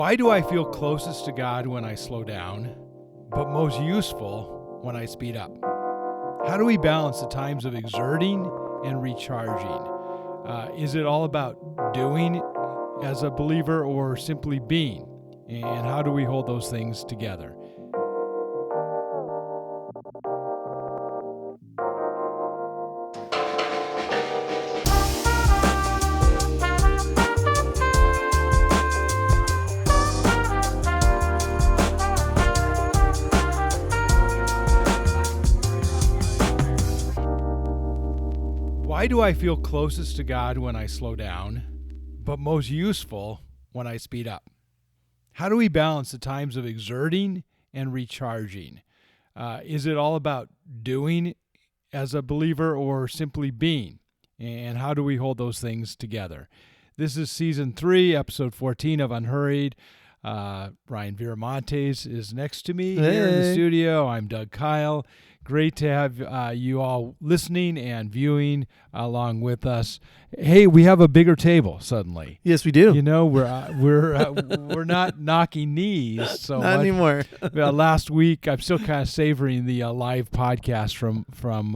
Why do I feel closest to God when I slow down, but most useful when I speed up? How do we balance the times of exerting and recharging? Is it all about doing as a believer or simply being? And how do we hold those things together? Why do I feel closest to God when I slow down, but most useful when I speed up? How do we balance the times of exerting and recharging? Is it all about doing as a believer or simply being? And how do we hold those things together? This is Season 3, Episode 14 of Unhurried. Ryan Viramontes is next to me here in the studio. I'm Doug Kyle. Great to have you all listening and viewing along with us. Hey, we have a bigger table suddenly. Yes, we do. You know, we're not knocking knees so not much anymore. Last week, I'm still kind of savoring the live podcast from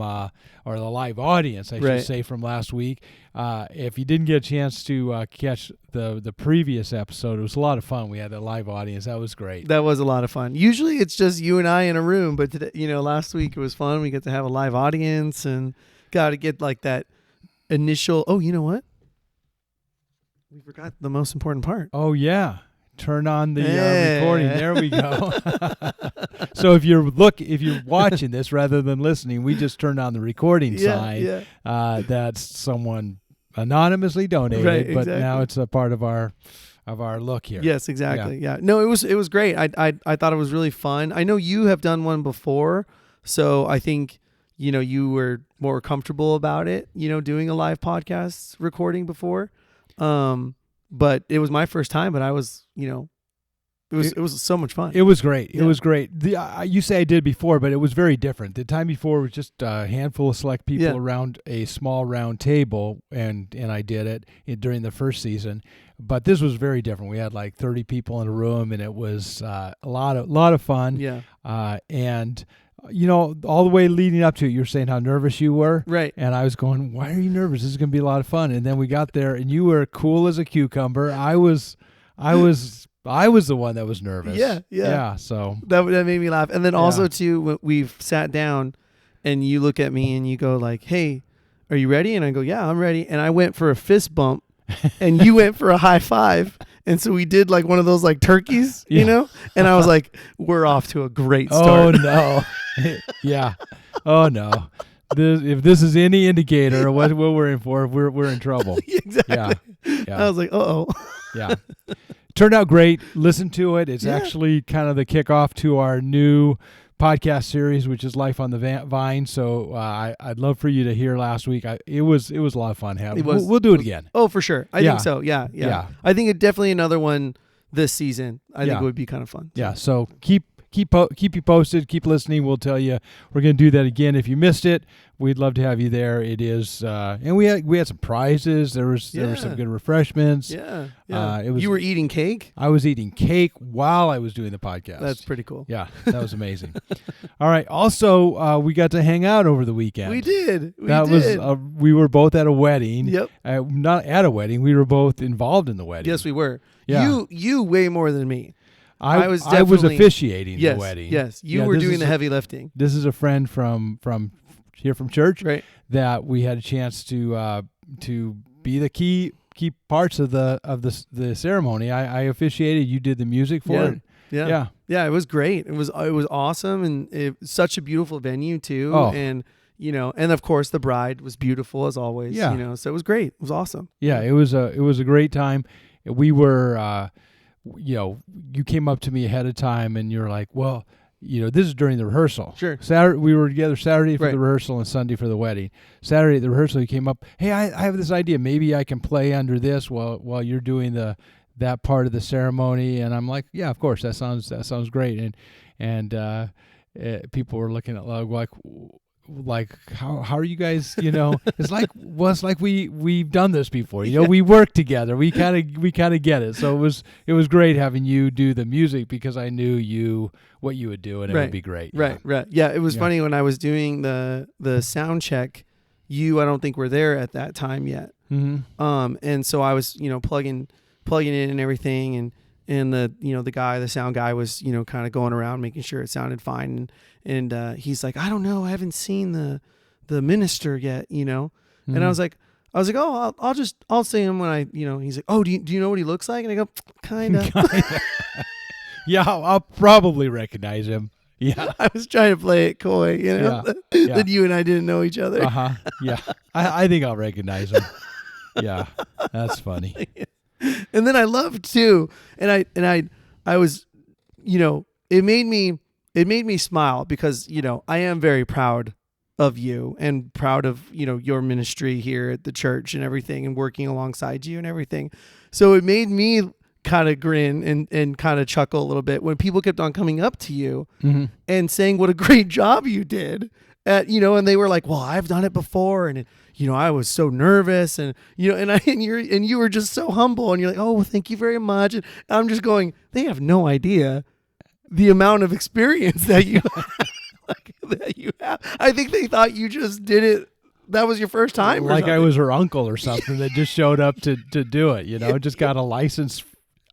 or the live audience, I should say, from last week. If you didn't get a chance to catch the previous episode, it was a lot of fun. We had a live audience. That was great. That was a lot of fun. Usually it's just you and I in a room, but today, last week it was fun. We get to have a live audience and got to get like that initial. Oh, you know what? We forgot the most important part. Oh yeah. Turn on the recording. There we go. So if you're watching this rather than listening, we just turned on the recording sign. Yeah. That's someone anonymously donated, but now it's a part of our look here. Yes, exactly. Yeah. No, it was great. I thought it was really fun. I know you have done one before, so I think you were more comfortable about it. Doing a live podcast recording before. But it was my first time, but I was, it was so much fun. It was great. Yeah. It was great. You say I did before, but it was very different. The time before was just a handful of select people around a small round table, and I did it during the first season. But this was very different. We had like 30 people in a room, and it was a lot of fun. Yeah. And all the way leading up to it, you're saying how nervous you were. Right. And I was going, why are you nervous? This is going to be a lot of fun. And then we got there, and you were cool as a cucumber. I was the one that was nervous. Yeah. So that made me laugh. And then also too, when we've sat down, and you look at me and you go like, "Hey, are you ready?" And I go, "Yeah, I'm ready." And I went for a fist bump, and you went for a high five. And so we did like one of those like turkeys, And I was like, "We're off to a great start." Oh no. Yeah. Oh no. If this is any indicator of what we're in for, we're in trouble. Exactly. Yeah. I was like, "Uh-oh." Yeah. Turned out great. Listen to it. It's actually kind of the kickoff to our new podcast series, which is Life on the Vine. So I'd love for you to hear last week. It was a lot of fun. We'll do it again. Oh, for sure. I think so. Yeah. I think it definitely another one this season. I think it would be kind of fun. Yeah. So keep you posted. Keep listening. We'll tell you we're going to do that again. If you missed it, we'd love to have you there. It is, and we had some prizes. There was some good refreshments. Yeah. You were eating cake? I was eating cake while I was doing the podcast. That's pretty cool. Yeah, that was amazing. All right. Also, we got to hang out over the weekend. We did. We were both at a wedding. Yep. Not at a wedding. We were both involved in the wedding. Yes, we were. Yeah. You way more than me. I was officiating the wedding. Yes, you were doing the heavy lifting. This is a friend from here from church, right? That we had a chance to be the key parts of the ceremony. I officiated. You did the music for it. Yeah. It was great. It was awesome, and it was such a beautiful venue too. Oh. And and of course the bride was beautiful as always. Yeah. So it was great. It was awesome. Yeah, it was a great time. We were. You came up to me ahead of time and you're like, well, this is during the rehearsal. Sure. Saturday, we were together Saturday for the rehearsal and Sunday for the wedding. Saturday at the rehearsal, you came up, hey, I have this idea. Maybe I can play under this while you're doing that part of the ceremony. And I'm like, yeah, of course, that sounds great. And people were looking at like, how are you guys, it's like we've done this before, we work together, we kind of get it. So it was great having you do the music, because I knew what you would do, and it would be great. Right. Yeah, it was funny when I was doing the sound check, I don't think were there at that time yet. Mm-hmm. And so I was, plugging in and everything, and the sound guy was, kind of going around making sure it sounded fine. And he's like, I don't know, I haven't seen the minister yet, Mm-hmm. And I was like, oh, I'll see him when I, he's like, oh, do you know what he looks like? And I go, kind of. Yeah, I'll probably recognize him. Yeah. I was trying to play it coy, that you and I didn't know each other. Uh-huh. Yeah. I think I'll recognize him. Yeah. That's funny. And then I loved too. And I was, it made me smile, because, I am very proud of you, and proud of, your ministry here at the church and everything, and working alongside you and everything. So it made me kind of grin and kind of chuckle a little bit when people kept on coming up to you Mm-hmm. and saying what a great job you did at, and they were like, well, I've done it before, and I was so nervous, and and you were just so humble, and you're like, oh, well, thank you very much. And I'm just going, they have no idea the amount of experience that you that you have. I think they thought you just did it. That was your first time, or like something. I was her uncle or something that just showed up to do it. Just got a license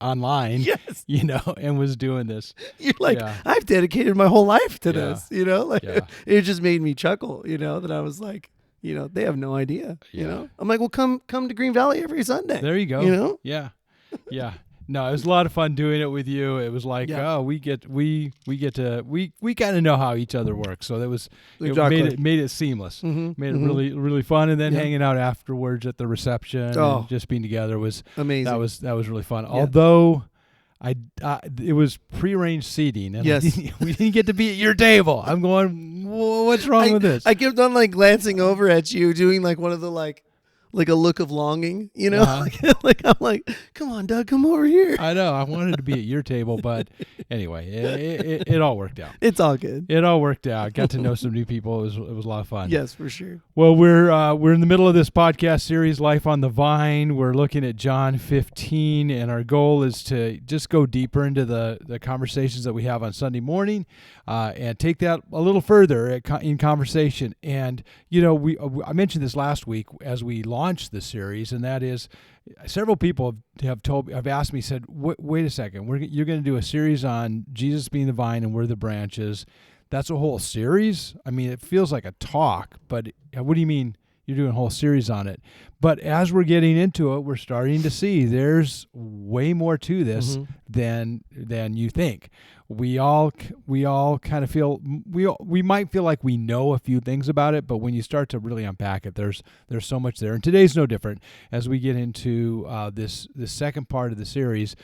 online. Yes. And was doing this. You're like, Yeah. I've dedicated my whole life to Yeah. this. Yeah. It just made me chuckle. That I was like, they have no idea. Yeah. I'm like, well, come to Green Valley every Sunday. There you go. Yeah. Yeah. No, it was a lot of fun doing it with you. It was like, we kind of know how each other works. So that was, Exactly. it made it seamless. Mm-hmm. Made it really, really fun. And then Yeah. hanging out afterwards at the reception and just being together was amazing. That was really fun. Yeah. Although it was prearranged seating, and Yes. we didn't get to be at your table. I'm going, what's wrong with this? I kept on glancing over at you, doing one of the like a look of longing, Uh-huh. I'm like, come on, Doug, come over here. I know. I wanted to be at your table, but anyway, it all worked out. It's all good. It all worked out. Got to know some new people. It was a lot of fun. Yes, for sure. Well, we're in the middle of this podcast series, Life on the Vine. We're looking at John 15, and our goal is to just go deeper into the conversations that we have on Sunday morning, and take that a little further in conversation. And I mentioned this last week as we launched the series, and that is, several people have asked me, said, wait a second, you're going to do a series on Jesus being the vine and we're the branches. That's a whole series? I mean, it feels like a talk, but what do you mean you're doing a whole series on it? But as we're getting into it, we're starting to see there's way more to this than you think. We all kind of feel, we might feel like we know a few things about it, but when you start to really unpack it, there's so much there. And today's no different. As we get into this second part of the series,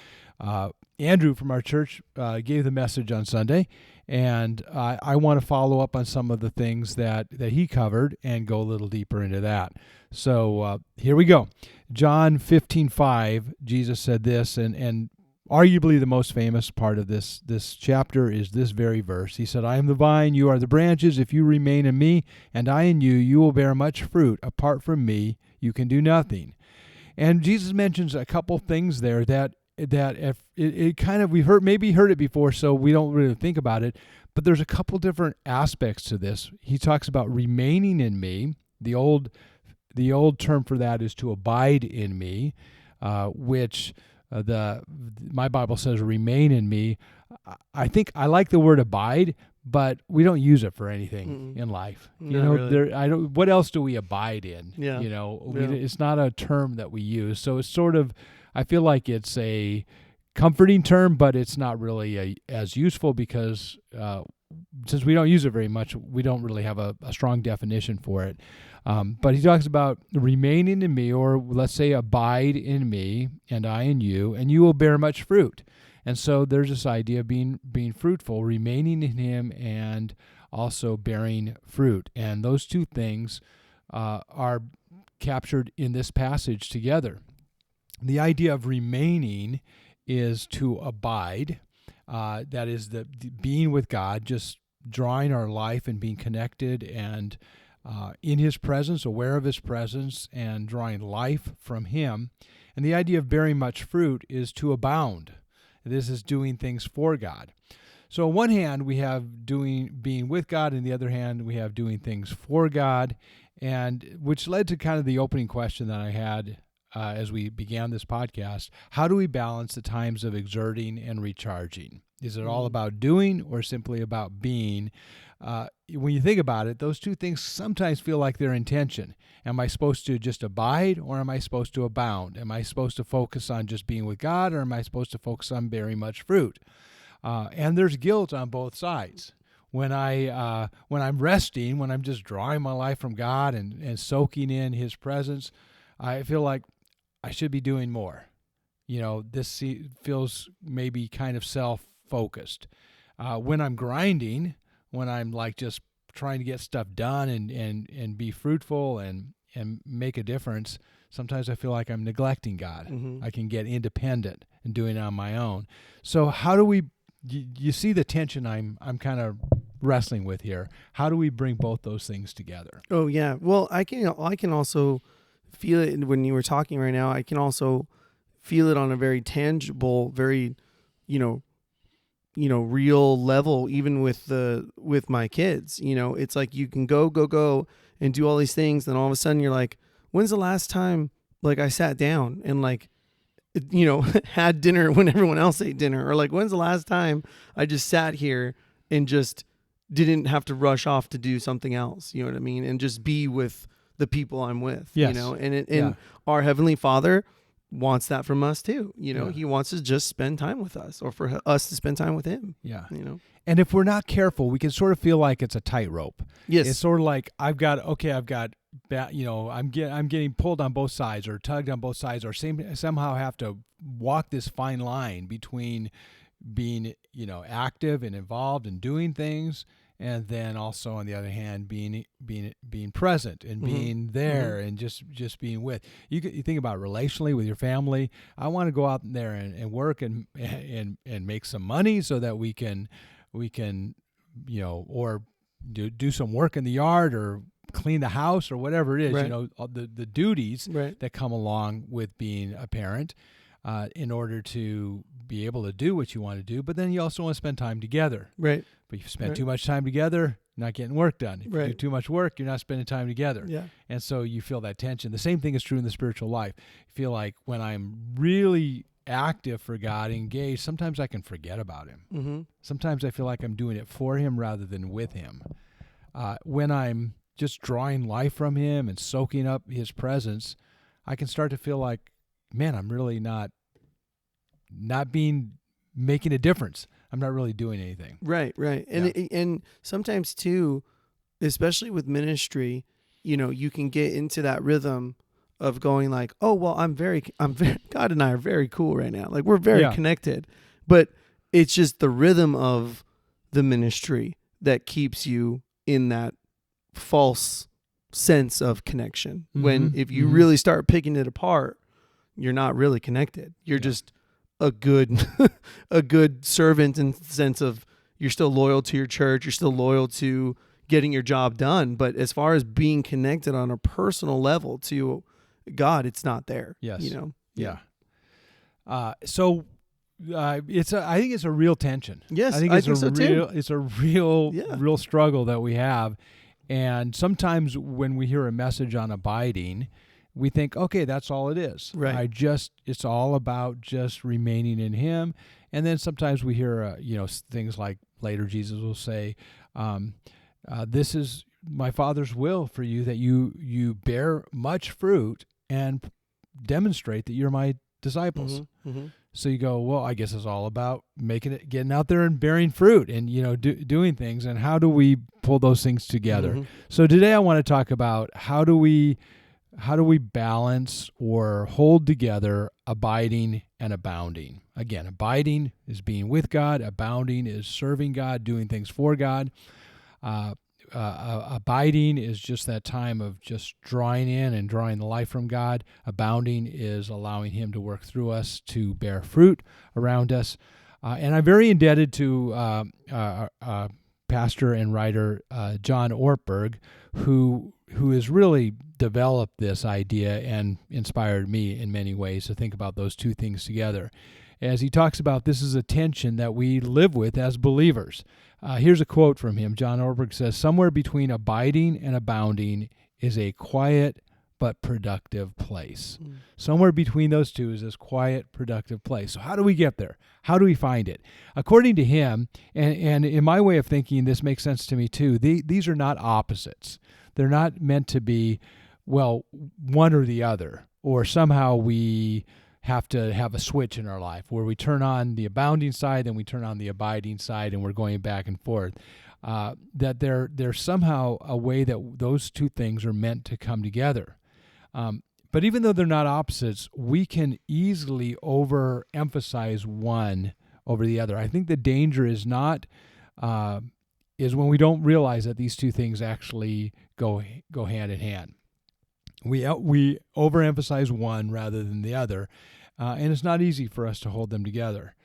Andrew from our church gave the message on Sunday, and I want to follow up on some of the things that he covered and go a little deeper into that. So here we go. John 15:5, Jesus said this, and arguably the most famous part of this chapter is this very verse. He said, I am the vine, you are the branches. If you remain in me and I in you, you will bear much fruit. Apart from me, you can do nothing. And Jesus mentions a couple things there that if it kind of, we've heard it before, so we don't really think about it, but there's a couple different aspects to this. He talks about remaining in me. The old term for that is to abide in me, which my Bible says remain in me. I think I like the word abide, but we don't use it for anything in life. Really. What else do we abide in? Yeah. It's not a term that we use. So it's sort of, I feel like it's a comforting term, but it's not really as useful because since we don't use it very much, we don't really have a strong definition for it. But he talks about remaining in me, or let's say abide in me and I in you, and you will bear much fruit. And so there's this idea of being fruitful, remaining in him and also bearing fruit. And those two things are captured in this passage together. The idea of remaining is to abide. That is the being with God, just drawing our life and being connected and in His presence, aware of His presence, and drawing life from Him. And the idea of bearing much fruit is to abound. This is doing things for God. So on one hand, we have being with God, and the other hand, we have doing things for God, and which led to kind of the opening question that I had as we began this podcast. How do we balance the times of exerting and recharging? Is it all about doing or simply about being? When you think about it, those two things sometimes feel like they're in tension. Am I supposed to just abide, or am I supposed to abound? Am I supposed to focus on just being with God, or am I supposed to focus on bearing much fruit? And there's guilt on both sides. When I'm resting, when I'm just drawing my life from God and soaking in His presence, I feel like I should be doing more. This feels maybe kind of self-focused. When I'm grinding, when I'm like just trying to get stuff done and be fruitful and make a difference, sometimes I feel like I'm neglecting God. Mm-hmm. I can get independent and doing it on my own. So how do we? You see the tension I'm kind of wrestling with here. How do we bring both those things together? Oh yeah. Well, I can also feel it when you were talking right now. I can also feel it on a very tangible, very, real level, even with my kids. It's like you can go and do all these things, then all of a sudden you're like, when's the last time like I sat down and like, had dinner when everyone else ate dinner? Or like, when's the last time I just sat here and just didn't have to rush off to do something else? You know what I mean? And just be with the people I'm with. Yes. And our Heavenly Father wants that from us too. Yeah. He wants to just spend time with us, or for us to spend time with Him. Yeah. And if we're not careful, we can sort of feel like it's a tightrope. Yes. It's sort of like I'm getting pulled on both sides or tugged on both sides, or somehow have to walk this fine line between being, active and involved and doing things, and then also on the other hand being present and being there and just being with. You think about relationally with your family. I want to go out there and work and make some money so that we can or do some work in the yard or clean the house or whatever it is. Right. The duties Right. that come along with being a parent, in order to be able to do what you want to do. But then you also want to spend time together. Right. But if you spend too much time together, you're not getting work done. If you do too much work, you're not spending time together. Yeah. And so you feel that tension. The same thing is true in the spiritual life. You feel like when I'm really active for God, engaged, sometimes I can forget about Him. Mm-hmm. Sometimes I feel like I'm doing it for Him rather than with Him. When I'm just drawing life from Him and soaking up His presence, I can start to feel like, man, I'm really not making a difference. I'm not really doing anything. Right. And sometimes too, especially with ministry, you can get into that rhythm of going like, oh, well, I'm very God and I are very cool right now. Like we're very connected, but it's just the rhythm of the ministry that keeps you in that false sense of connection. When if you really start picking it apart, you're not really connected. You're just a good servant in the sense of you're still loyal to your church, you're still loyal to getting your job done, but as far as being connected on a personal level to God, it's not there. Yes. Yeah. I think it's a real tension. Yes, I think it's a real real struggle that we have. And sometimes when we hear a message on abiding, we think, okay, that's all it is. Right. It's all about just remaining in Him. And then sometimes we hear, things like later Jesus will say, this is my Father's will for you, that you bear much fruit and demonstrate that you're my disciples. Mm-hmm. So you go, well, I guess it's all about getting out there and bearing fruit and, doing things. And how do we pull those things together? Mm-hmm. So today I want to talk about how do we balance or hold together abiding and abounding? Again, abiding is being with God. Abounding is serving God, doing things for God. Abiding is just that time of just drawing in and drawing the life from God. Abounding is allowing Him to work through us to bear fruit around us. And I'm very indebted to pastor and writer John Ortberg, who has really developed this idea and inspired me in many ways to think about those two things together. As he talks about, this is a tension that we live with as believers. Here's a quote from him. John Ortberg says, "Somewhere between abiding and abounding is a quiet but productive place." Somewhere between those two is this quiet, productive place. So how do we get there? How do we find it? According to him, and in my way of thinking, this makes sense to me too, these are not opposites. They're not meant to be, well, one or the other, or somehow we have to have a switch in our life where we turn on the abounding side and we turn on the abiding side and we're going back and forth. That there's somehow a way that those two things are meant to come together. But even though they're not opposites, we can easily overemphasize one over the other. I think the danger is not is when we don't realize that these two things actually go hand in hand. We overemphasize one rather than the other, and it's not easy for us to hold them together.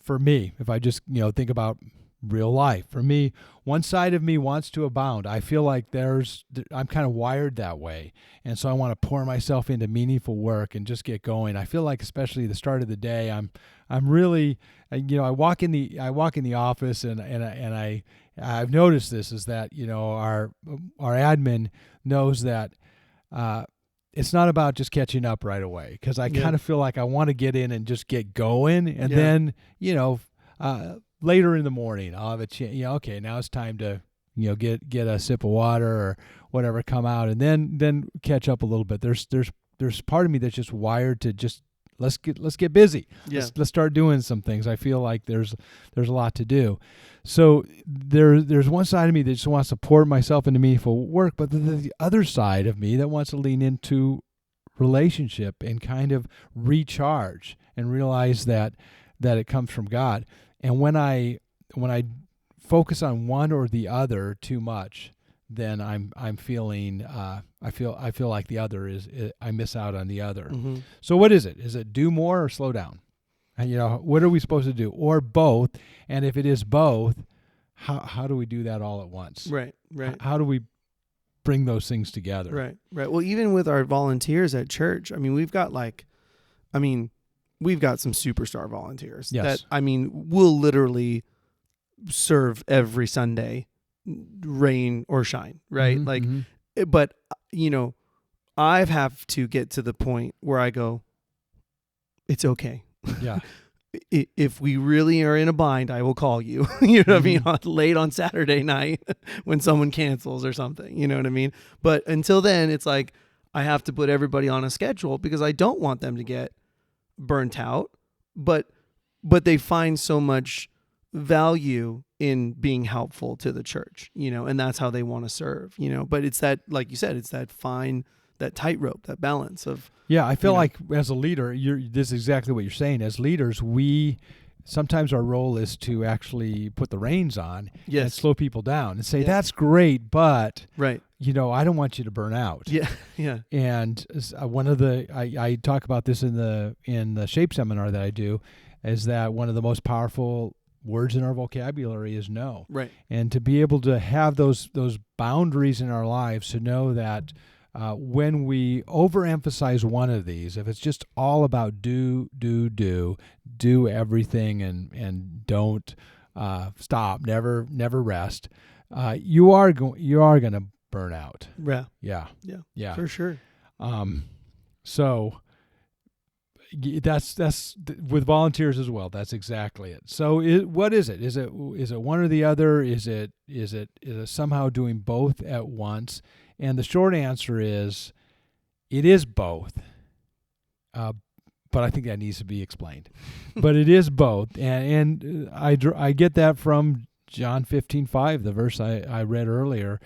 For me, if I just think about real life, for me, one side of me wants to abound. I feel like I'm kind of wired that way, and so I want to pour myself into meaningful work and just get going. I feel like, especially the start of the day, I'm really, I walk in the office and I've noticed this is that our admin knows that it's not about just catching up right away, because I kind of feel like I want to get in and just get going, and then later in the morning I'll have a chance. Okay, now it's time to get a sip of water or whatever, come out, and then catch up a little bit. There's part of me that's just wired to just let's get busy. Let's start doing some things. I feel like there's a lot to do. So there's one side of me that just wants to pour myself into meaningful work, but the other side of me that wants to lean into relationship and kind of recharge and realize that it comes from God. And when I focus on one or the other too much, then I'm feeling I feel like the other is I miss out on the other. Mm-hmm. So what is it? Is it do more or slow down? And what are we supposed to do? Or both? And if it is both, how do we do that all at once? Right. How do we bring those things together? Right. Well, even with our volunteers at church, we've got some superstar volunteers. Yes. That will literally serve every Sunday, rain or shine, right? Mm-hmm. But I have to get to the point where I go, it's okay. Yeah. If we really are in a bind, I will call you. You know what I mean? Late on Saturday night when someone cancels or something. You know what I mean? But until then, it's like I have to put everybody on a schedule because I don't want them to get burnt out. But they find so much value in being helpful to the church, and that's how they want to serve, But it's that, like you said, it's that that tightrope, that balance of. Yeah, I feel like as a leader, this is exactly what you're saying. As leaders, sometimes our role is to actually put the reins on and slow people down and say, that's great, but right. I don't want you to burn out. Yeah. And one of I talk about this in the Shape seminar that I do, is that one of the most powerful words in our vocabulary is no. Right. And to be able to have those boundaries in our lives, to know that when we overemphasize one of these, if it's just all about do everything and don't stop, never rest, you are going to burn out. Yeah, for sure. So that's with volunteers as well. That's exactly it. So what is it? Is it one or the other? Is it somehow doing both at once? And the short answer is, it is both. But I think that needs to be explained. But it is both, and I get that from John 15:5, the verse I read earlier.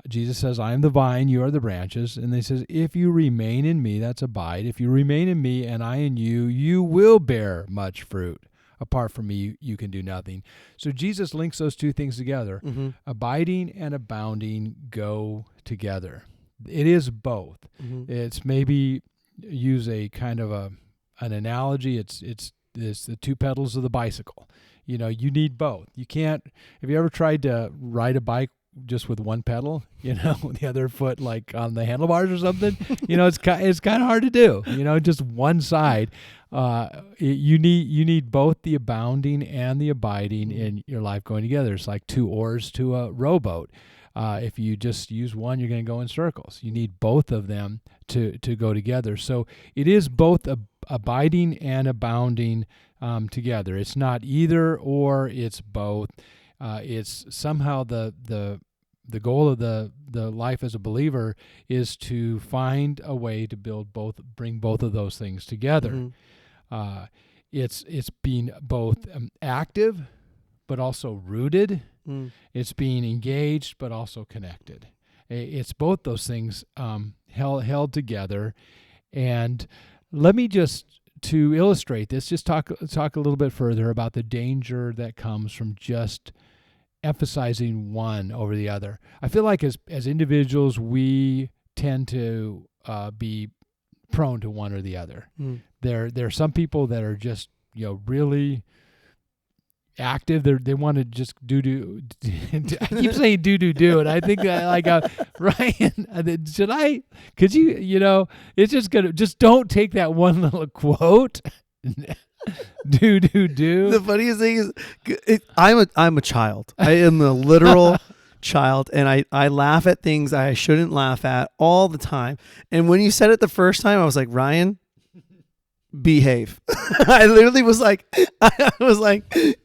Jesus says, "I am the vine, you are the branches." And he says, "If you remain in me," that's abide. "If you remain in me and I in you, you will bear much fruit. Apart from me, you can do nothing." So Jesus links those two things together. Mm-hmm. Abiding and abounding go together. It is both. Mm-hmm. It's maybe use a kind of an analogy. It's it's the two pedals of the bicycle. You know, you need both. You can't. Have you ever tried to ride a bike just with one pedal? You know, the other foot like on the handlebars or something. You know, it's kind of hard to do. You know, just one side. You need both the abounding and the abiding in your life going together. It's like two oars to a rowboat. If you just use one, you're going to go in circles. You need both of them to go together. So it is both abiding and abounding together. It's not either or, it's both. It's somehow the goal of the life as a believer is to find a way to bring both of those things together. It's being both active, but also rooted. It's being engaged, but also connected. It's both those things held together. And let me to illustrate this, just talk a little bit further about the danger that comes from just emphasizing one over the other. I feel like as individuals, we tend to be prone to one or the other. There are some people that are just, you know, really active. They want to just do. I keep saying do, and I think that like Ryan, should I? Could you? You know, it's just don't take that one little quote. do. The funniest thing is, I'm a child. I am a literal child, and I laugh at things I shouldn't laugh at all the time. And when you said it the first time, I was like, Ryan, behave. I literally was like,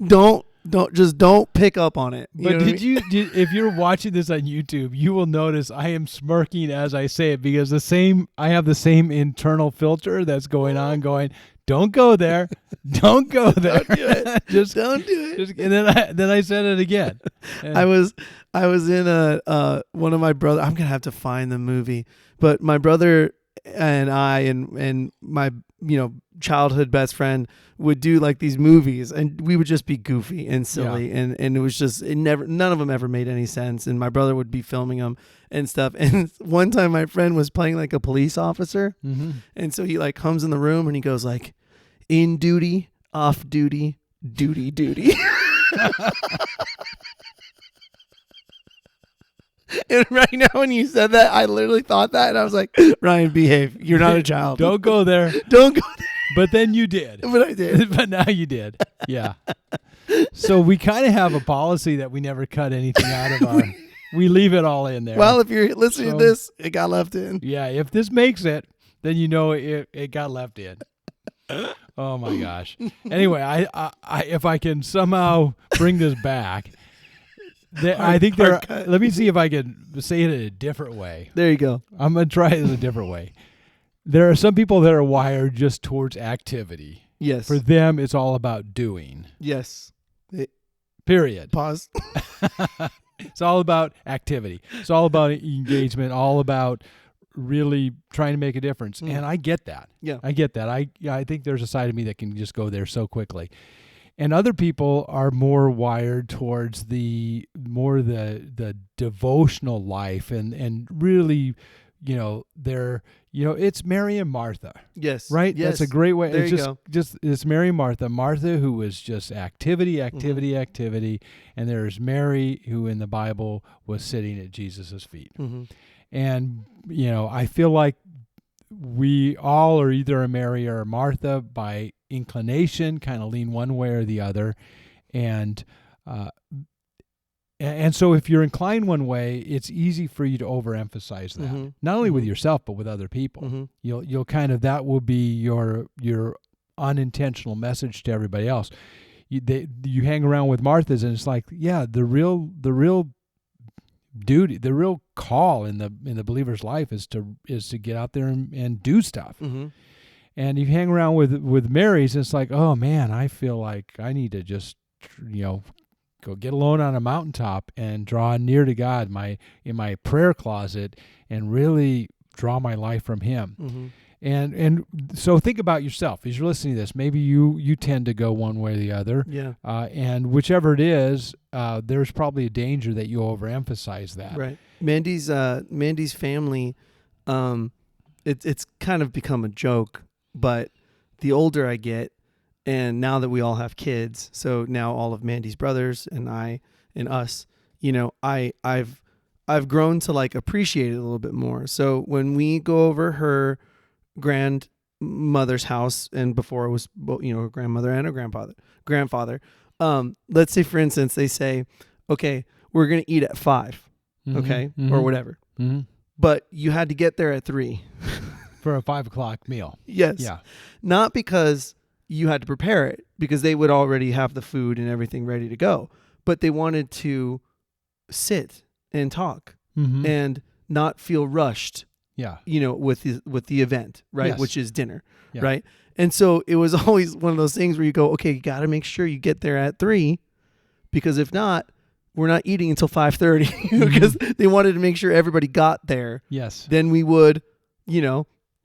don't pick up on it. But if you're watching this on YouTube, you will notice I am smirking as I say it because I have the same internal filter that's going on, going, don't go there, don't go there, don't do it. Just don't do it. And then I said it again. I was in one of my brother. I'm gonna have to find the movie, but my brother and I and my childhood best friend would do like these movies, and we would just be goofy and silly, and it was just none of them ever made any sense, and my brother would be filming them and stuff. And one time my friend was playing like a police officer, and so he like comes in the room and he goes like, in duty, off duty, duty. And right now when you said that, I literally thought that, and I was like, Ryan, behave. You're not a child. Don't go there. Don't go there. But then you did. But I did. But now you did. Yeah. So we kind of have a policy that we never cut anything out of we leave it all in there. Well, if you're listening to this, it got left in. Yeah. If this makes it, then you know it got left in. Oh my gosh. Anyway, I if I can somehow bring this back, I think let me see if I can say it in a different way. There you go. I'm going to try it in a different way. There are some people that are wired just towards activity. Yes. For them, it's all about doing. Yes. Period. Pause. It's all about activity. It's all about engagement, all about really trying to make a difference. And I get that. Yeah. I get that. I think there's a side of me that can just go there so quickly. And other people are more wired towards the devotional life and really, it's Mary and Martha. Yes. Right? Yes. That's a great way. There It's you just, go. it's Mary and Martha. Martha, who was just activity. And there's Mary, who in the Bible was sitting at Jesus' feet. And, I feel like we all are either a Mary or a Martha by inclination, kind of lean one way or the other. And so if you're inclined one way, it's easy for you to overemphasize that, not only with yourself, but with other people. You'll kind of, that will be your unintentional message to everybody else. You hang around with Marthas and it's like, yeah, the real duty, the real call in the believer's life is to get out there and do stuff. And you hang around with Mary's, and it's like, oh man, I feel like I need to just go get alone on a mountaintop and draw near to God in my prayer closet and really draw my life from Him. And so think about yourself as you're listening to this. Maybe you tend to go one way or the other. Yeah. And whichever it is, there's probably a danger that you overemphasize that. Right. Mandy's family, it's kind of become a joke, but the older I get And now that we all have kids, so now all of Mandy's brothers and I and us, I've grown to like appreciate it a little bit more. So when we go over her grandmother's house, and before it was, her grandmother and her grandfather, let's say for instance, they say, okay, we're going to eat at 5, okay, or whatever. Mm-hmm. But you had to get there at 3 for a 5 o'clock meal. Yes. Yeah. Not because you had to prepare it, because they would already have the food and everything ready to go, but they wanted to sit and talk and not feel rushed. Yeah. With the event, right? Yes. Which is dinner, Yeah. right? And so it was always one of those things where you go, okay, you got to make sure you get there at 3, because if not, we're not eating until 5:30 because they wanted to make sure everybody got there. Yes. Then we would,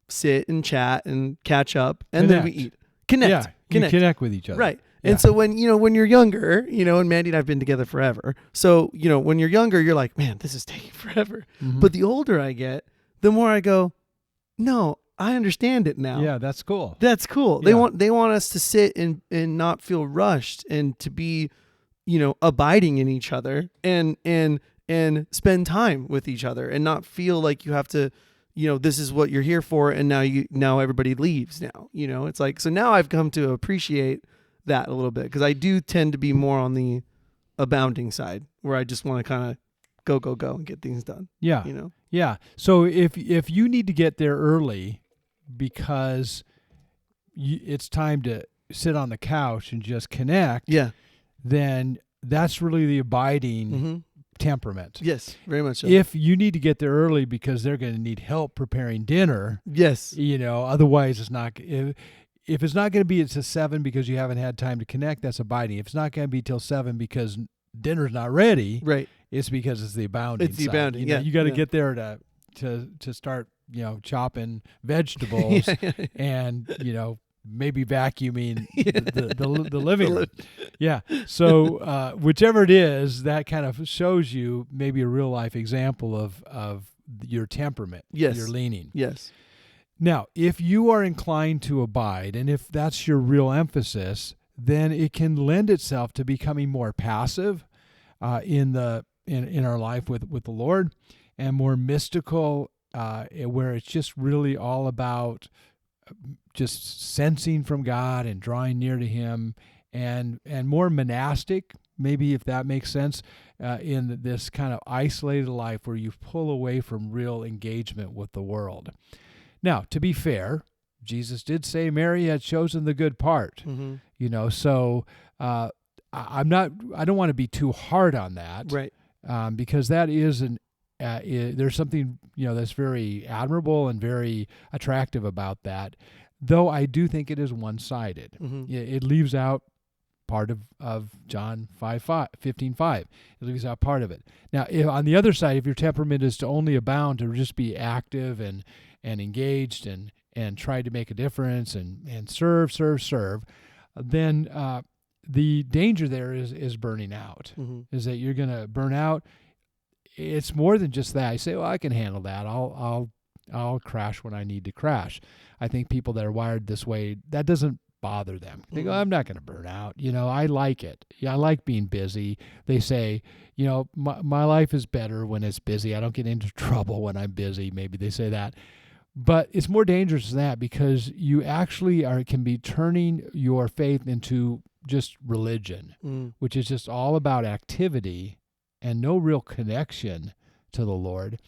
sit and chat and catch up, and then we eat. Connect. You connect with each other. Right. Yeah. And so when you're younger, and Mandy and I have been together forever. So, when you're younger, you're like, man, this is taking forever. Mm-hmm. But the older I get, the more I go, no, I understand it now. Yeah, that's cool. That's cool. Yeah. They want us to sit and not feel rushed, and to be, abiding in each other and spend time with each other, and not feel like you have to, this is what you're here for, and now everybody leaves now. It's like, so now I've come to appreciate that a little bit, because I do tend to be more on the abounding side, where I just want to kind of go and get things done. Yeah. Yeah. So if you need to get there early because it's time to sit on the couch and just connect, then that's really the abiding temperament. Yes, very much so. If you need to get there early because they're going to need help preparing dinner, yes, otherwise it's not. If it's not going to be until 7 because you haven't had time to connect, that's abiding. If it's not going to be till 7 because dinner's not ready, right, it's because it's the abounding. It's the side. abounding. You got to get there to start, chopping vegetables and maybe vacuuming the living room. Yeah. So whichever it is, that kind of shows you maybe a real life example of your temperament. Yes. Your leaning. Yes. Now, if you are inclined to abide, and if that's your real emphasis, then it can lend itself to becoming more passive in our life with the Lord, and more mystical, where it's just really all about just sensing from God and drawing near to Him, and more monastic, maybe, if that makes sense, in this kind of isolated life where you pull away from real engagement with the world. Now, to be fair, Jesus did say Mary had chosen the good part, so I don't want to be too hard on that, right? Because that is there's something that's very admirable and very attractive about that, though I do think it is one-sided. It leaves out part of John 15:5. It leaves out part of it. Now, if on the other side, if your temperament is to only abound, to just be active and engaged and try to make a difference and serve, then the danger there is burning out. Is that you're going to burn out. It's more than just that. I say, well, I can handle that. I'll crash when I need to crash. I think people that are wired this way, that doesn't bother them. They go, I'm not going to burn out. I like it. Yeah, I like being busy. They say, my life is better when it's busy. I don't get into trouble when I'm busy. Maybe they say that. But it's more dangerous than that, because you actually can be turning your faith into just religion, which is just all about activity and no real connection to the Lord.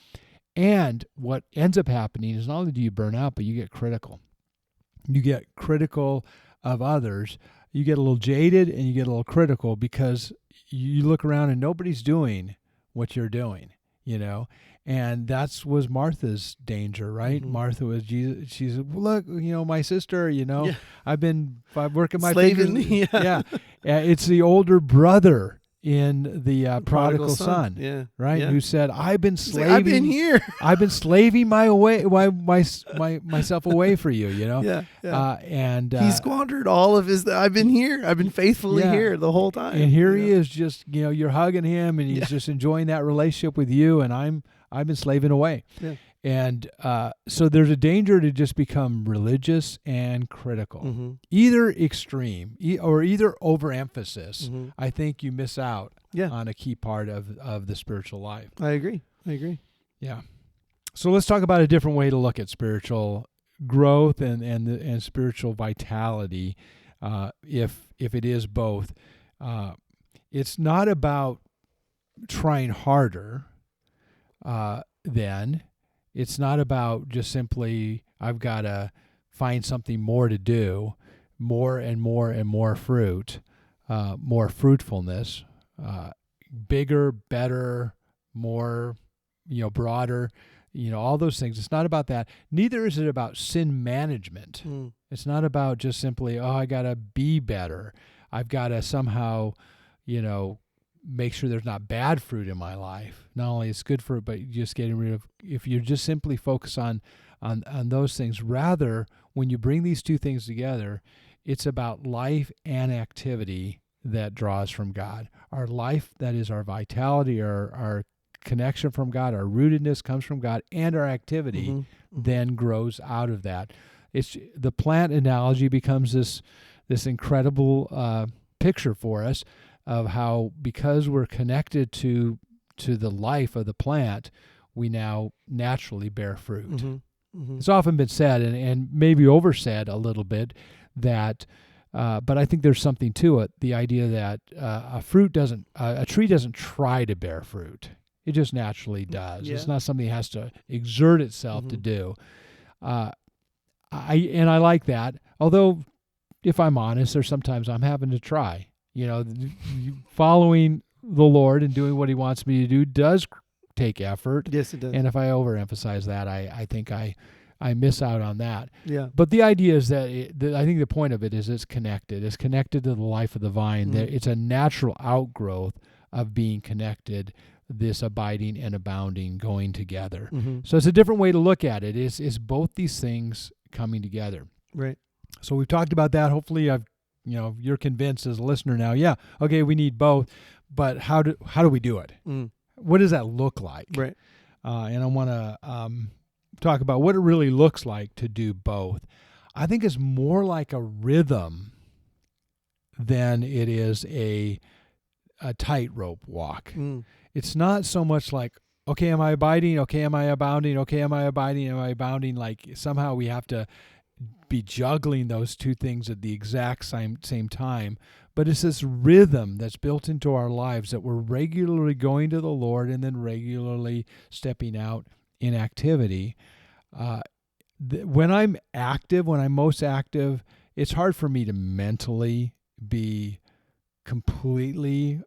And what ends up happening is not only do you burn out, but you get critical. You get critical of others. You get a little jaded and you get a little critical because you look around and nobody's doing what you're doing, And was Martha's danger, right? Martha was Jesus. She said, look, my sister, I've been working my Slaving, fingers. Yeah. It's the older brother in the prodigal son, right? Yeah. Who said, I've been slaving. I've been here. I've been slaving myself away for you, and he squandered all of his. I've been here. I've been faithfully here the whole time. And here he is, just you're hugging him, and he's just enjoying that relationship with you. And I've been slaving away. Yeah. And so there's a danger to just become religious and critical. Mm-hmm. Either extreme or either overemphasis. Mm-hmm. I think you miss out Yeah. on a key part of the spiritual life. I agree. Yeah. So let's talk about a different way to look at spiritual growth and spiritual vitality. If it is both, it's not about trying harder. Then it's not about just simply I've got to find something more to do, more and more and more fruit, more fruitfulness, bigger, better, more, broader, all those things. It's not about that. Neither is it about sin management. It's not about just simply, I got to be better. I've got to somehow, make sure there's not bad fruit in my life. Not only it's good fruit, but just getting rid of, if you just simply focus on those things. Rather, when you bring these two things together, it's about life and activity that draws from God. Our life, that is our vitality, our connection from God, our rootedness comes from God, and our activity then grows out of that. It's the plant analogy becomes this incredible picture for us of how, because we're connected to the life of the plant, we now naturally bear fruit. It's often been said, and maybe oversaid a little bit, that but I think there's something to it. The idea that a tree doesn't try to bear fruit. It just naturally does. Yeah. It's not something it has to exert itself to do. I like that. Although, if I'm honest, there's sometimes I'm having to try. Following the Lord and doing what He wants me to do does take effort. Yes, it does. And if I overemphasize that, I think I miss out on that. Yeah. But the idea is that I think the point of it is it's connected. It's connected to the life of the vine. It's a natural outgrowth of being connected, this abiding and abounding going together. So it's a different way to look at it. It's both these things coming together. Right. So we've talked about that. Hopefully you're convinced as a listener now, yeah, okay, we need both, but how do we do it? What does that look like? Right. And I want to talk about what it really looks like to do both. I think it's more like a rhythm than it is a tightrope walk. It's not so much like, okay, am I abiding? Okay, am I abounding? Okay, am I abiding? Am I abounding? Like somehow we have to be juggling those two things at the exact same time. But it's this rhythm that's built into our lives that we're regularly going to the Lord and then regularly stepping out in activity. When I'm most active, it's hard for me to mentally be completely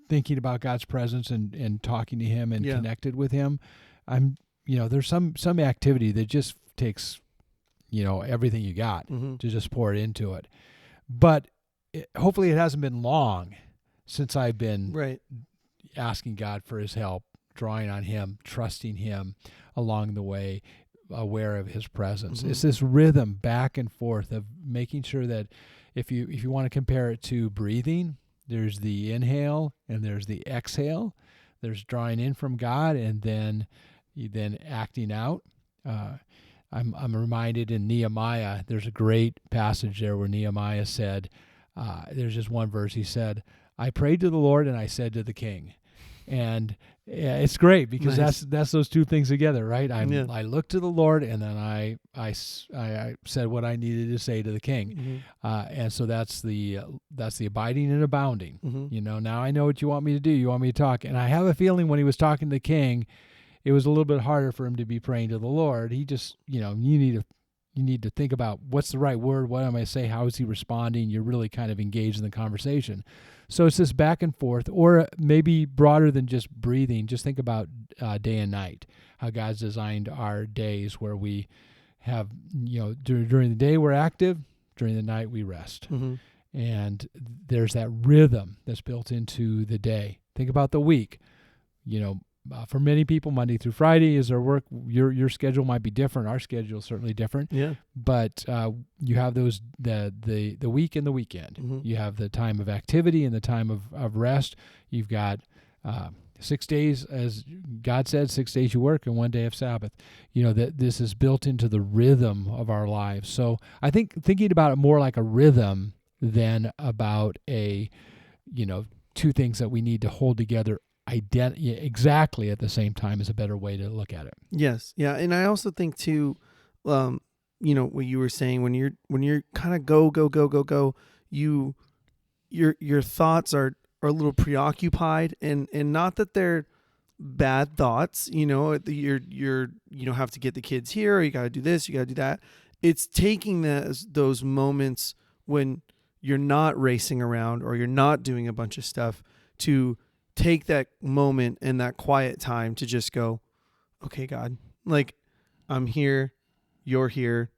thinking about God's presence and talking to Him and connected with Him. There's some activity that just takes everything you got to just pour it into it. But hopefully it hasn't been long since I've been asking God for His help, drawing on Him, trusting Him along the way, aware of His presence. It's this rhythm back and forth of making sure that if you want to compare it to breathing, there's the inhale and there's the exhale. There's drawing in from God and then acting out. I'm reminded in Nehemiah, there's a great passage there where Nehemiah said, there's just one verse, he said, I prayed to the Lord and I said to the king. And it's great because that's those two things together, right? I looked to the Lord and then I said what I needed to say to the king. And so that's the abiding and abounding. Now I know what you want me to do. You want me to talk. And I have a feeling when he was talking to the king, it was a little bit harder for him to be praying to the Lord. He just, you need to think about what's the right word, what am I say, how is he responding? You're really kind of engaged in the conversation. So it's this back and forth, or maybe broader than just breathing. Just think about day and night, how God's designed our days where we have, during the day we're active, during the night we rest. And there's that rhythm that's built into the day. Think about the week. For many people, Monday through Friday is their work. Your schedule might be different. Our schedule is certainly different. Yeah. But you have those the week and the weekend. You have the time of activity and the time of rest. You've got 6 days, as God said, 6 days you work and 1 day of Sabbath. That this is built into the rhythm of our lives. So I think thinking about it more like a rhythm than about two things that we need to hold together exactly at the same time is a better way to look at it. Yes. Yeah. And I also think too, what you were saying, when you're kind of go, your thoughts are a little preoccupied, and not that they're bad thoughts, you're have to get the kids here, or you got to do this, you got to do that. It's taking those moments when you're not racing around or you're not doing a bunch of stuff to take that moment and that quiet time to just go, okay, God, like, I'm here, you're here,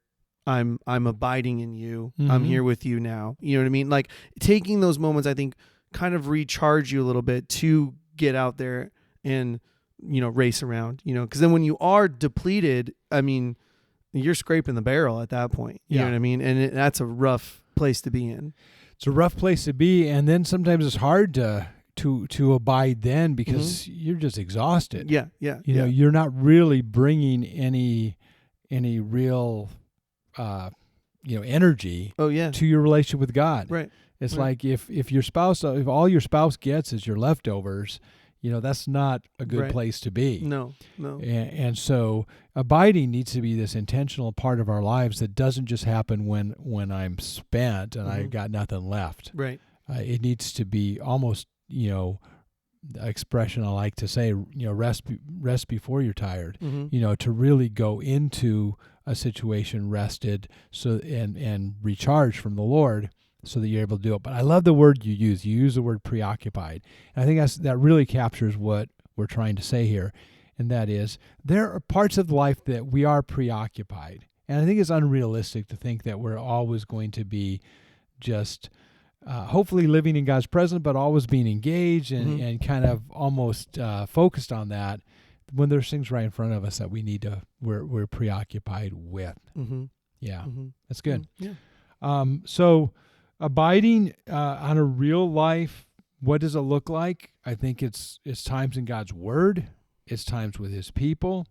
I'm abiding in you. Mm-hmm. I'm here with you now. You know what I mean? Like, taking those moments, I think, kind of recharge you a little bit to get out there and, race around, because then when you are depleted, I mean, you're scraping the barrel at that point. You know what I mean? And that's a rough place to be in. It's a rough place to be. And then sometimes it's hard to abide then, because you're just exhausted. Yeah. You're not really bringing any real energy to your relationship with God. Right. It's like if all your spouse gets is your leftovers, that's not a good place to be. No. And so abiding needs to be this intentional part of our lives that doesn't just happen when I'm spent and I got nothing left. Right. It needs to be almost, the expression I like to say, rest before you're tired. To really go into a situation rested, and recharge from the Lord, so that you're able to do it. But I love the word you use. You use the word preoccupied. And I think that really captures what we're trying to say here. And that is, there are parts of life that we are preoccupied. And I think it's unrealistic to think that we're always going to be just hopefully living in God's presence, but always being engaged and kind of almost focused on that, when there's things right in front of us that we're preoccupied with. Yeah, that's good. So abiding on a real life, what does it look like? I think it's times in God's Word. It's times with His people.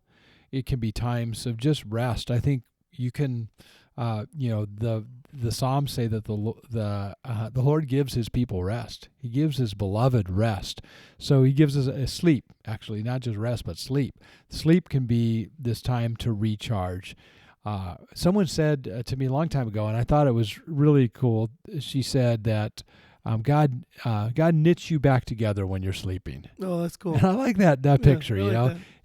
It can be times of just rest. I think you can, the Psalms say that the Lord gives His people rest. He gives His beloved rest. So He gives us a sleep, actually, not just rest, but sleep. Sleep can be this time to recharge. Someone said to me a long time ago, and I thought it was really cool. She said that God knits you back together when you're sleeping. Oh, that's cool. And I like that picture.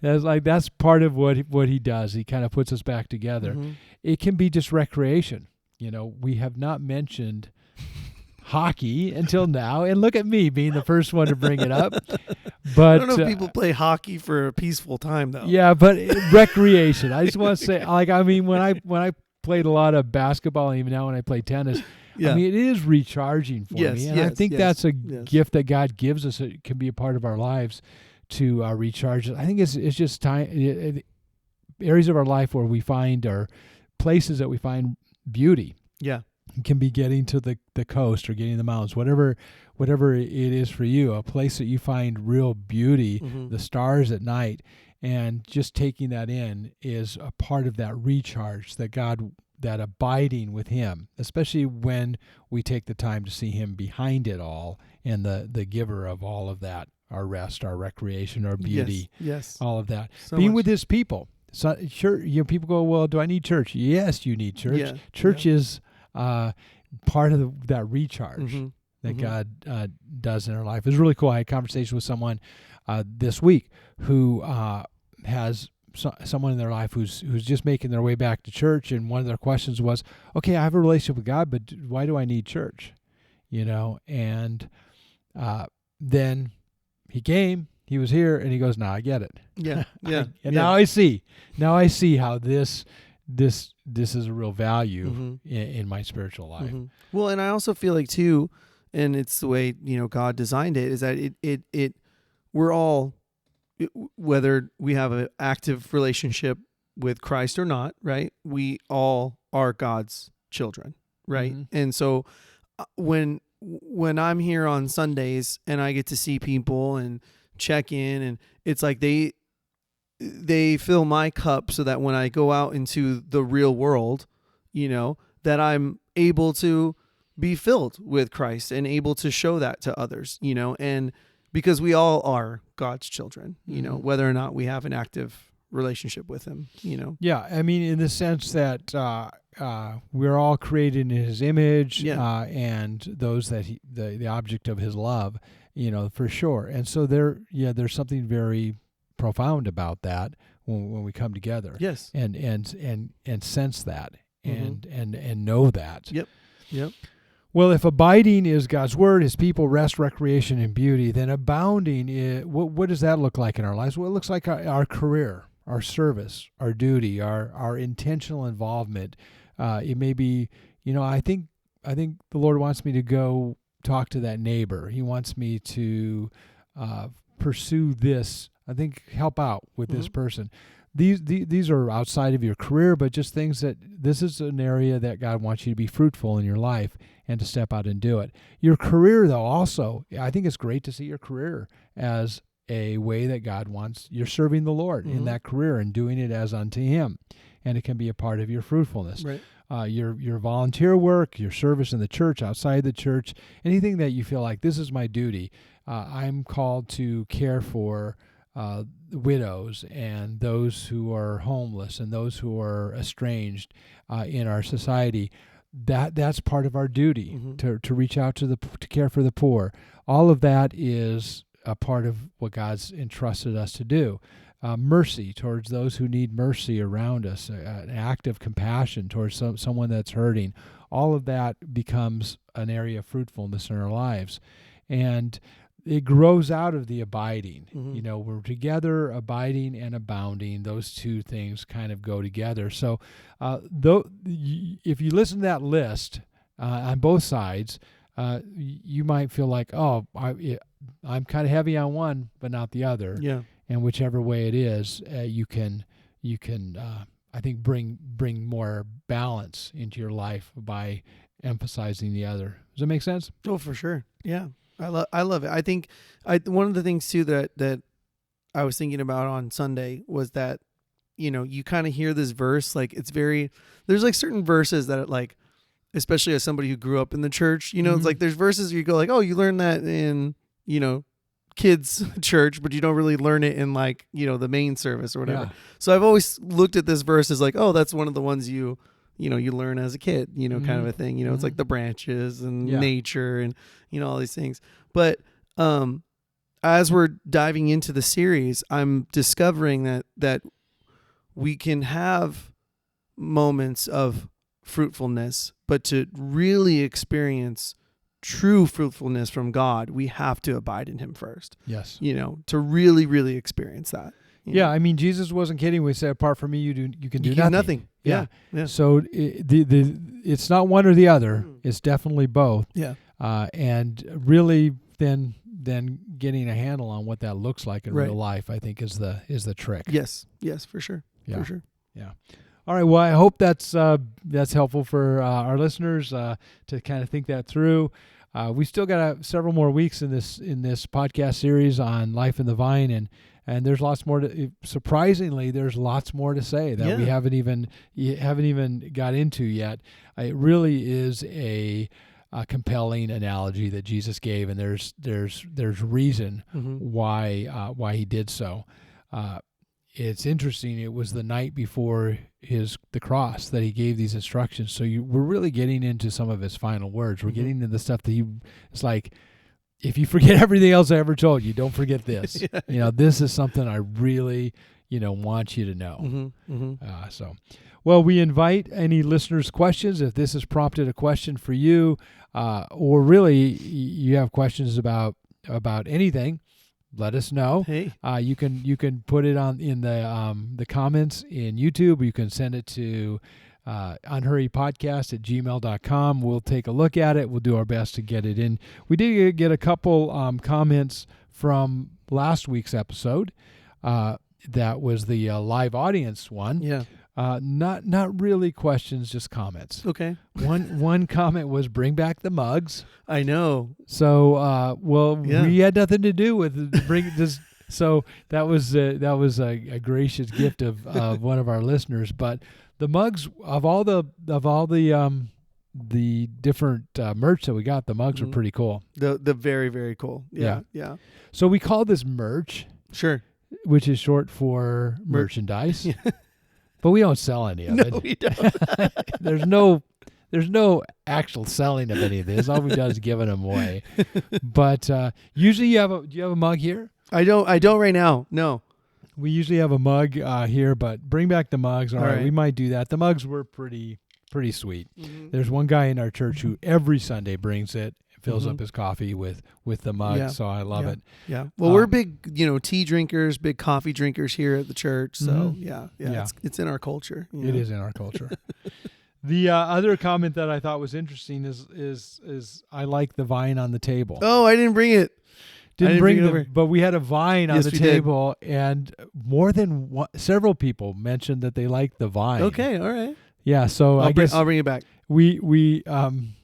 That's part of what He does. He kind of puts us back together. It can be just recreation. We have not mentioned hockey until now, and look at me being the first one to bring it up. But I don't know if people play hockey for a peaceful time, though. Yeah, but recreation. I just want to say, when I played a lot of basketball, and even now when I play tennis, it is recharging for me, and I think that's a gift that God gives us. It can be a part of our lives to recharge. I think it's just time, areas of our life where we find, or places that we find beauty. Yeah. It can be getting to the coast or getting to the mountains, whatever it is for you, a place that you find real beauty, the stars at night, and just taking that in is a part of that recharge, that abiding with Him, especially when we take the time to see Him behind it all and the giver of all of that, our rest, our recreation, our beauty, yes. all of that. So being much. with His people. So, sure, people go, well, do I need church? Yes, you need church. Yeah. Church is part of that recharge that God does in our life. It was really cool. I had a conversation with someone this week who has someone in their life who's just making their way back to church, and one of their questions was, okay, I have a relationship with God, but why do I need church? And then he came. He was here, and he goes, "Now I get it." Yeah. Now I see. Now I see how this is a real value in my spiritual life. Well, and I also feel like too, and it's the way God designed it, is that it we're all, whether we have an active relationship with Christ or not, right? We all are God's children, right? And so when I'm here on Sundays and I get to see people and check in, and it's like they fill my cup so that when I go out into the real world, that I'm able to be filled with Christ and able to show that to others, and because we all are God's children, whether or not we have an active relationship with him, Yeah, I mean, in the sense that we're all created in his image, and those that the object of his love, for sure. And so there's something very profound about that when we come together. Yes. And sense that and know that. Yep. Well, if abiding is God's word, his people, rest, recreation, and beauty, then abounding what does that look like in our lives? Well, it looks like our career, our service, our duty, our intentional involvement. It may be, I think the Lord wants me to go talk to that neighbor. He wants me to pursue this. I think help out with this person. These are outside of your career, but just things that this is an area that God wants you to be fruitful in your life and to step out and do it. Your career, though, also, I think it's great to see your career as a way that God wants. You're serving the Lord in that career and doing it as unto him, and it can be a part of your fruitfulness. Right. Your volunteer work, your service in the church, outside the church, anything that you feel like this is my duty. I'm called to care for widows and those who are homeless and those who are estranged in our society. That's part of our duty to reach out to care for the poor. All of that is a part of what God's entrusted us to do. Mercy towards those who need mercy around us, an act of compassion towards someone that's hurting. All of that becomes an area of fruitfulness in our lives. And it grows out of the abiding. We're together, abiding and abounding. Those two things kind of go together. So if you listen to that list on both sides, you might feel like, I'm kind of heavy on one, but not the other. Yeah. And whichever way it is, you can I think bring more balance into your life by emphasizing the other. Does that make sense? Oh, for sure. Yeah. I love it. I think one of the things too that I was thinking about on Sunday was that, you kind of hear this verse, like there's like certain verses that like, especially as somebody who grew up in the church, it's like there's verses you go like, oh, you learn that in, kids church, but you don't really learn it in like, the main service or whatever. Yeah. So I've always looked at this verse as like, oh, that's one of the ones you learn as a kid, kind of a thing, it's like the branches and nature and, all these things. But, as we're diving into the series, I'm discovering that we can have moments of fruitfulness, but to really experience true fruitfulness from God, we have to abide in him first. Yes. To really, really experience that. Yeah, I mean, Jesus wasn't kidding when he said, apart from me, you can do nothing. Yeah. So it's not one or the other. It's definitely both. Yeah. And really then getting a handle on what that looks like in real life, I think is the trick. Yes, for sure. Yeah. For sure. Yeah. All right. Well, I hope that's helpful for our listeners to kind of think that through. We still got several more weeks in this podcast series on Life in the Vine, and there's lots more surprisingly, there's lots more to say that we haven't even got into yet. It really is a compelling analogy that Jesus gave, and there's reason why he did so. It's interesting. It was the night before the cross that he gave these instructions. So we're really getting into some of his final words. We're getting into the stuff that it's like, if you forget everything else I ever told you, don't forget this. This is something I really, want you to know. Well, we invite any listeners' questions. If this has prompted a question for you, or really you have questions about anything, let us know. Hey, you can put it in the comments in YouTube. You can send it to unhurriedpodcast@gmail.com. We'll take a look at it. We'll do our best to get it in. We did get a couple comments from last week's episode. That was the live audience one. Yeah. Not really questions, just comments. Okay. One comment was, bring back the mugs. I know. So, we had nothing to do with So that was a gracious gift of one of our listeners. But the mugs of all the different merch that we got, the mugs were pretty cool. The very, very cool. Yeah. So we call this merch, Sure. which is short for merchandise. But we don't sell any of it. No, we don't. There's no actual selling of any of this. All we've done is given them away. But usually do you have a mug here? I don't right now. No. We usually have a mug here, but bring back the mugs. All right, we might do that. The mugs were pretty sweet. Mm-hmm. There's one guy in our church who every Sunday brings it, fills up his coffee with the mug. So I love it. Yeah. Well, we're big, tea drinkers, big coffee drinkers here at the church. So yeah. It's in our culture. It is in our culture. The other comment that I thought was interesting is I like the vine on the table. Oh, I didn't bring it. Didn't bring it over. But we had a vine on the table, and more than several people mentioned that they liked the vine. Okay, all right. Yeah, so I guess I'll bring it back. We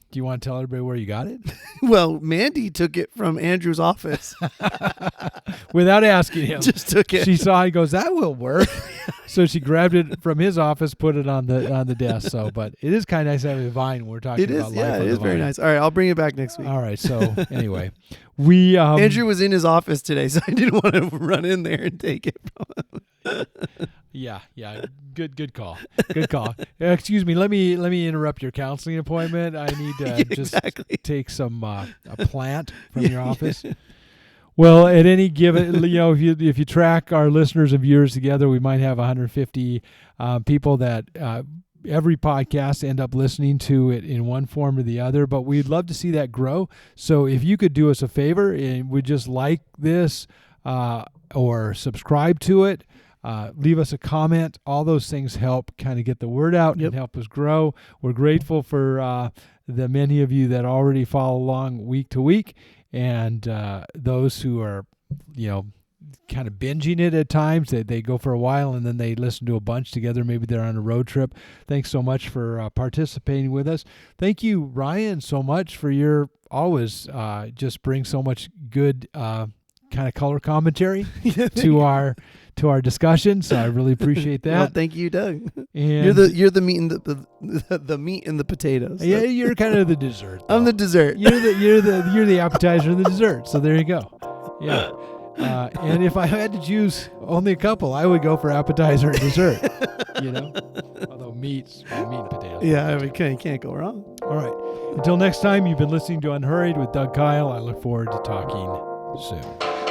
do you want to tell everybody where you got it? Well, Mandy took it from Andrew's office without asking him. Just took it. She saw it, he goes, that will work. So she grabbed it from his office, put it on the desk. So, but it is kind of nice having a vine. We're talking about life. Yeah, it is very nice. All right, I'll bring it back next week. All right. So anyway, we Andrew was in his office today, so I didn't want to run in there and take it from him. Yeah. Good call. Good call. Excuse me. Let me interrupt your counseling appointment. I need to just take some a plant from your office. Well, at any given, if you track our listeners and viewers together, we might have 150 people that every podcast end up listening to it in one form or the other. But we'd love to see that grow. So if you could do us a favor and would just like this or subscribe to it. Leave us a comment. All those things help kind of get the word out and help us grow. We're grateful for the many of you that already follow along week to week, and those who are, kind of binging it at times. They go for a while and then they listen to a bunch together. Maybe they're on a road trip. Thanks so much for participating with us. Thank you, Ryan, so much for your always just bring so much good kind of color commentary to our discussion, so I really appreciate that. Well, thank you, Doug. And you're the meat and the meat and the potatoes. Yeah, you're kind of the dessert. I'm the dessert. You're the appetizer and the dessert. So there you go. Yeah. And if I had to choose only a couple, I would go for appetizer and dessert. Although meat and potatoes. Yeah, I mean, can't go wrong. All right. Until next time, you've been listening to Unhurried with Doug Kyle. I look forward to talking soon.